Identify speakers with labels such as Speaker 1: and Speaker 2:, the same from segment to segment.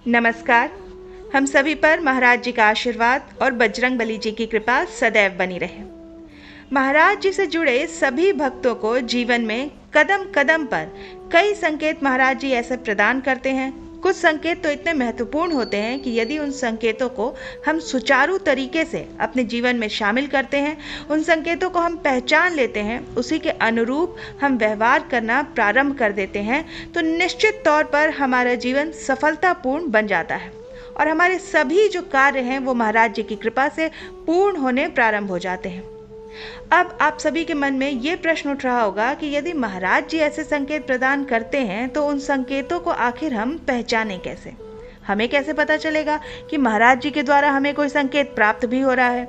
Speaker 1: नमस्कार। हम सभी पर महाराज जी का आशीर्वाद और बजरंगबली जी की कृपा सदैव बनी रहे। महाराज जी से जुड़े सभी भक्तों को जीवन में कदम कदम पर कई संकेत महाराज जी ऐसे प्रदान करते हैं। कुछ संकेत तो इतने महत्वपूर्ण होते हैं कि यदि उन संकेतों को हम सुचारू तरीके से अपने जीवन में शामिल करते हैं, उन संकेतों को हम पहचान लेते हैं, उसी के अनुरूप हम व्यवहार करना प्रारंभ कर देते हैं, तो निश्चित तौर पर हमारा जीवन सफलतापूर्ण बन जाता है और हमारे सभी जो कार्य हैं वो महाराज जी की कृपा से पूर्ण होने प्रारंभ हो जाते हैं। अब आप सभी के मन में ये प्रश्न उठ रहा होगा कि यदि महाराज जी ऐसे संकेत प्रदान करते हैं तो उन संकेतों को आखिर हम पहचानें कैसे? हमें कैसे पता चलेगा कि महाराज जी के द्वारा हमें कोई संकेत प्राप्त भी हो रहा है?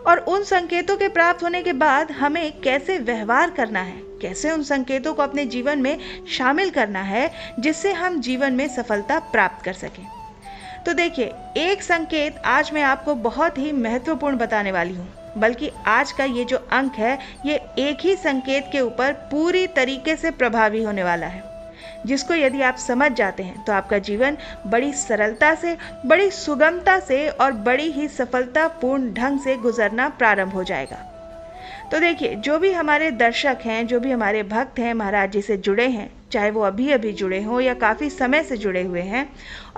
Speaker 1: और उन संकेतों के प्राप्त होने के बाद हमें कैसे व्यवहार करना है, कैसे उन संकेतों को अपने जीवन में शामिल करना है जिससे हम जीवन में सफलता प्राप्त कर सकें? तो देखिए, एक संकेत आज मैं आपको बहुत ही महत्वपूर्ण बताने वाली हूँ, बल्कि आज का ये जो अंक है ये एक ही संकेत के ऊपर पूरी तरीके से प्रभावी होने वाला है, जिसको यदि आप समझ जाते हैं तो आपका जीवन बड़ी सरलता से, बड़ी सुगमता से और बड़ी ही सफलतापूर्ण ढंग से गुजरना प्रारंभ हो जाएगा। तो देखिए, जो भी हमारे दर्शक हैं, जो भी हमारे भक्त हैं, महाराज जी से जुड़े हैं, चाहे वो अभी अभी जुड़े हों या काफ़ी समय से जुड़े हुए हैं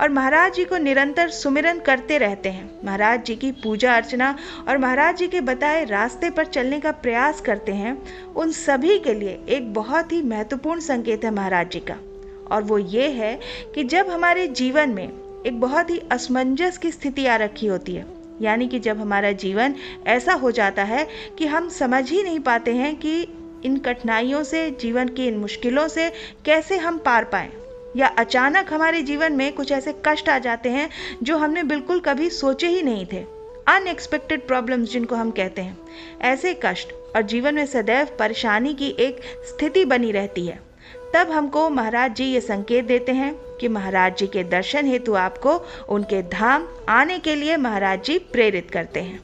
Speaker 1: और महाराज जी को निरंतर सुमिरन करते रहते हैं, महाराज जी की पूजा अर्चना और महाराज जी के बताए रास्ते पर चलने का प्रयास करते हैं, उन सभी के लिए एक बहुत ही महत्वपूर्ण संकेत है महाराज जी का। और वो ये है कि जब हमारे जीवन में एक बहुत ही असमंजस की स्थिति आ रखी होती है, यानी कि जब हमारा जीवन ऐसा हो जाता है कि हम समझ ही नहीं पाते हैं कि इन कठिनाइयों से, जीवन की इन मुश्किलों से कैसे हम पार पाएं, या अचानक हमारे जीवन में कुछ ऐसे कष्ट आ जाते हैं जो हमने बिल्कुल कभी सोचे ही नहीं थे, अनएक्सपेक्टेड प्रॉब्लम्स जिनको हम कहते हैं, ऐसे कष्ट और जीवन में सदैव परेशानी की एक स्थिति बनी रहती है। तब हमको महाराज जी ये संकेत देते हैं कि महाराज जी के दर्शन हेतु आपको उनके धाम आने के लिए महाराज जी प्रेरित करते हैं।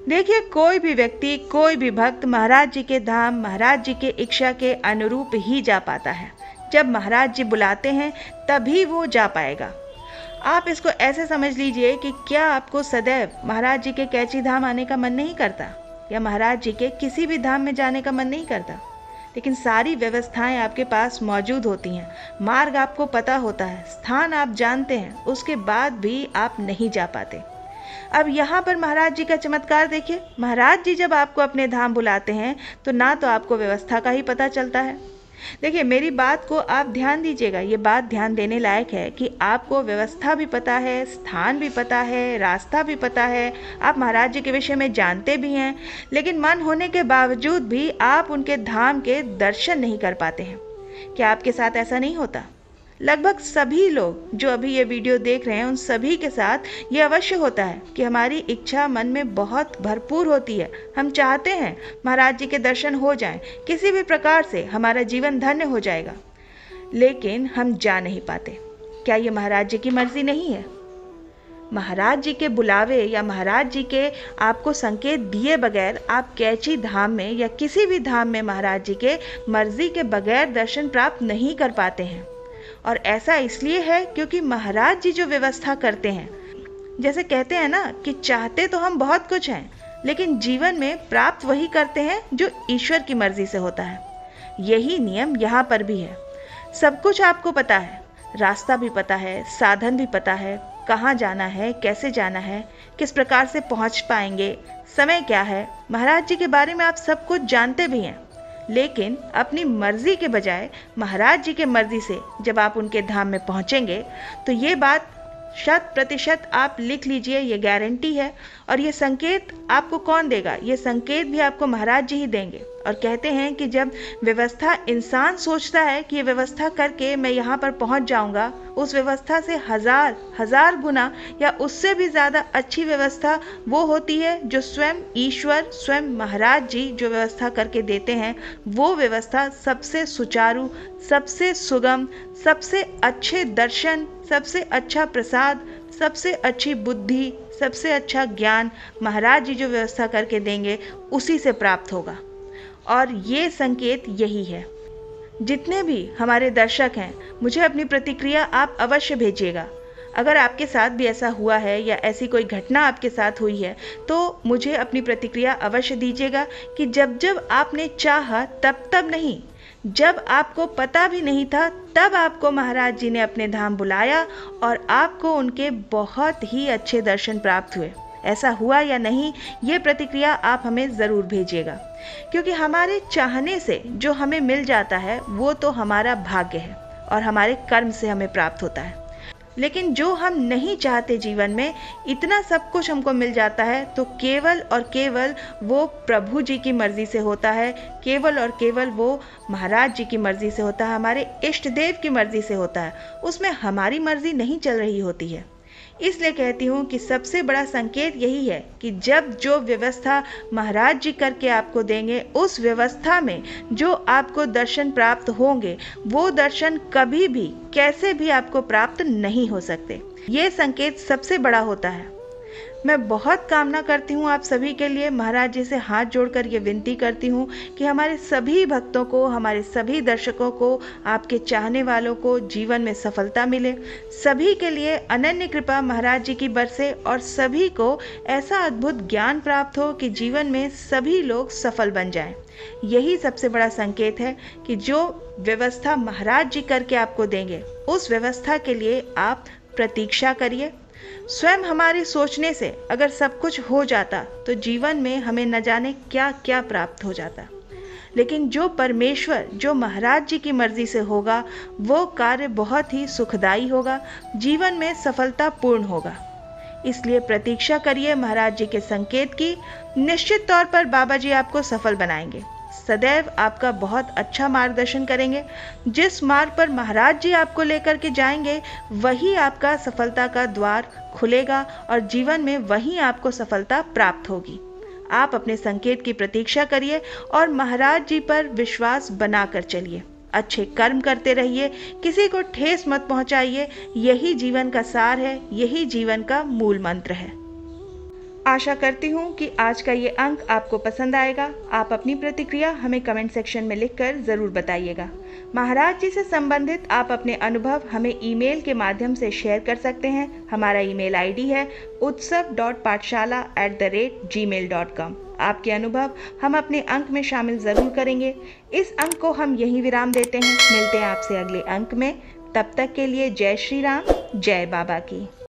Speaker 1: देखिए, कोई भी व्यक्ति, कोई भी भक्त महाराज जी के धाम, महाराज जी के इच्छा के अनुरूप ही जा पाता है। जब महाराज जी बुलाते हैं तभी वो जा पाएगा। आप इसको ऐसे समझ लीजिए कि क्या आपको सदैव महाराज जी के कैची धाम आने का मन नहीं करता, या महाराज जी के किसी भी धाम में जाने का मन नहीं करता? लेकिन सारी व्यवस्थाएं आपके पास मौजूद होती हैं, मार्ग आपको पता होता है, स्थान आप जानते हैं, उसके बाद भी आप नहीं जा पाते। अब यहाँ पर महाराज जी का चमत्कार देखिए। महाराज जी जब आपको अपने धाम बुलाते हैं तो ना तो आपको व्यवस्था का ही पता चलता है। देखिए, मेरी बात को आप ध्यान दीजिएगा, ये बात ध्यान देने लायक है कि आपको व्यवस्था भी पता है, स्थान भी पता है, रास्ता भी पता है, आप महाराज जी के विषय में जानते भी हैं, लेकिन मन होने के बावजूद भी आप उनके धाम के दर्शन नहीं कर पाते हैं। क्या आपके साथ ऐसा नहीं होता? लगभग सभी लोग जो अभी ये वीडियो देख रहे हैं, उन सभी के साथ ये अवश्य होता है कि हमारी इच्छा मन में बहुत भरपूर होती है। हम चाहते हैं महाराज जी के दर्शन हो जाएं, किसी भी प्रकार से हमारा जीवन धन्य हो जाएगा, लेकिन हम जा नहीं पाते। क्या ये महाराज जी की मर्जी नहीं है? महाराज जी के बुलावे या महाराज जी के आपको संकेत दिए बगैर आप कैची धाम में या किसी भी धाम में महाराज जी के मर्जी के बगैर दर्शन प्राप्त नहीं कर पाते हैं। और ऐसा इसलिए है क्योंकि महाराज जी जो व्यवस्था करते हैं, जैसे कहते हैं ना कि चाहते तो हम बहुत कुछ हैं, लेकिन जीवन में प्राप्त वही करते हैं जो ईश्वर की मर्जी से होता है। यही नियम यहाँ पर भी है। सब कुछ आपको पता है, रास्ता भी पता है, साधन भी पता है, कहाँ जाना है, कैसे जाना है, किस प्रकार से पहुँच पाएंगे, समय क्या है, महाराज जी के बारे में आप सब कुछ जानते भी हैं। लेकिन अपनी मर्जी के बजाय महाराज जी के मर्जी से जब आप उनके धाम में पहुंचेंगे तो ये बात 100% आप लिख लीजिए, ये गारंटी है। और ये संकेत आपको कौन देगा? ये संकेत भी आपको महाराज जी ही देंगे। और कहते हैं कि जब व्यवस्था, इंसान सोचता है कि ये व्यवस्था करके मैं यहाँ पर पहुँच जाऊँगा, उस व्यवस्था से हजार गुना या उससे भी ज़्यादा अच्छी व्यवस्था वो होती है जो स्वयं ईश्वर, स्वयं महाराज जी जो व्यवस्था करके देते हैं। वो व्यवस्था सबसे सुचारू, सबसे सुगम, सबसे अच्छे दर्शन, सबसे अच्छा प्रसाद, सबसे अच्छी बुद्धि, सबसे अच्छा ज्ञान महाराज जी जो व्यवस्था करके देंगे उसी से प्राप्त होगा। और ये संकेत यही है। जितने भी हमारे दर्शक हैं, मुझे अपनी प्रतिक्रिया आप अवश्य भेजिएगा। अगर आपके साथ भी ऐसा हुआ है या ऐसी कोई घटना आपके साथ हुई है तो मुझे अपनी प्रतिक्रिया अवश्य दीजिएगा कि जब जब आपने चाहा तब तब नहीं, जब आपको पता भी नहीं था तब आपको महाराज जी ने अपने धाम बुलाया और आपको उनके बहुत ही अच्छे दर्शन प्राप्त हुए। ऐसा हुआ या नहीं, ये प्रतिक्रिया आप हमें ज़रूर भेजिएगा, क्योंकि हमारे चाहने से जो हमें मिल जाता है वो तो हमारा भाग्य है और हमारे कर्म से हमें प्राप्त होता है। लेकिन जो हम नहीं चाहते जीवन में, इतना सब कुछ हमको मिल जाता है तो केवल और केवल वो प्रभु जी की मर्जी से होता है, केवल और केवल वो महाराज जी की मर्जी से होता है, हमारे इष्ट देव की मर्जी से होता है। उसमें हमारी मर्जी नहीं चल रही होती है। इसलिए कहती हूँ कि सबसे बड़ा संकेत यही है कि जब जो व्यवस्था महाराज जी करके आपको देंगे, उस व्यवस्था में जो आपको दर्शन प्राप्त होंगे, वो दर्शन कभी भी कैसे भी आपको प्राप्त नहीं हो सकते। ये संकेत सबसे बड़ा होता है। मैं बहुत कामना करती हूँ आप सभी के लिए, महाराज जी से हाथ जोड़कर ये विनती करती हूँ कि हमारे सभी भक्तों को, हमारे सभी दर्शकों को, आपके चाहने वालों को जीवन में सफलता मिले। सभी के लिए अनन्य कृपा महाराज जी की बरसे और सभी को ऐसा अद्भुत ज्ञान प्राप्त हो कि जीवन में सभी लोग सफल बन जाएं। यही सबसे बड़ा संकेत है कि जो व्यवस्था महाराज जी करके आपको देंगे, उस व्यवस्था के लिए आप प्रतीक्षा करिए। स्वयं हमारे सोचने से अगर सब कुछ हो जाता तो जीवन में हमें न जाने क्या क्या प्राप्त हो जाता, लेकिन जो परमेश्वर, जो महाराज जी की मर्जी से होगा, वो कार्य बहुत ही सुखदायी होगा, जीवन में सफलता पूर्ण होगा। इसलिए प्रतीक्षा करिए महाराज जी के संकेत की। निश्चित तौर पर बाबा जी आपको सफल बनाएंगे, सदैव आपका बहुत अच्छा मार्गदर्शन करेंगे। जिस मार्ग पर महाराज जी आपको लेकर के जाएंगे, वही आपका सफलता का द्वार खुलेगा और जीवन में वही आपको सफलता प्राप्त होगी। आप अपने संकेत की प्रतीक्षा करिए और महाराज जी पर विश्वास बनाकर चलिए। अच्छे कर्म करते रहिए, किसी को ठेस मत पहुंचाइए। यही जीवन का सार है, यही जीवन का मूल मंत्र है। आशा करती हूँ कि आज का ये अंक आपको पसंद आएगा। आप अपनी प्रतिक्रिया हमें कमेंट सेक्शन में लिखकर ज़रूर बताइएगा। महाराज जी से संबंधित आप अपने अनुभव हमें ईमेल के माध्यम से शेयर कर सकते हैं। हमारा ईमेल आईडी है utsav.pathshala@gmail.com। आपके अनुभव हम अपने अंक में शामिल ज़रूर करेंगे। इस अंक को हम यहीं विराम देते हैं। मिलते हैं आपसे अगले अंक में। तब तक के लिए जय श्री राम, जय बाबा की।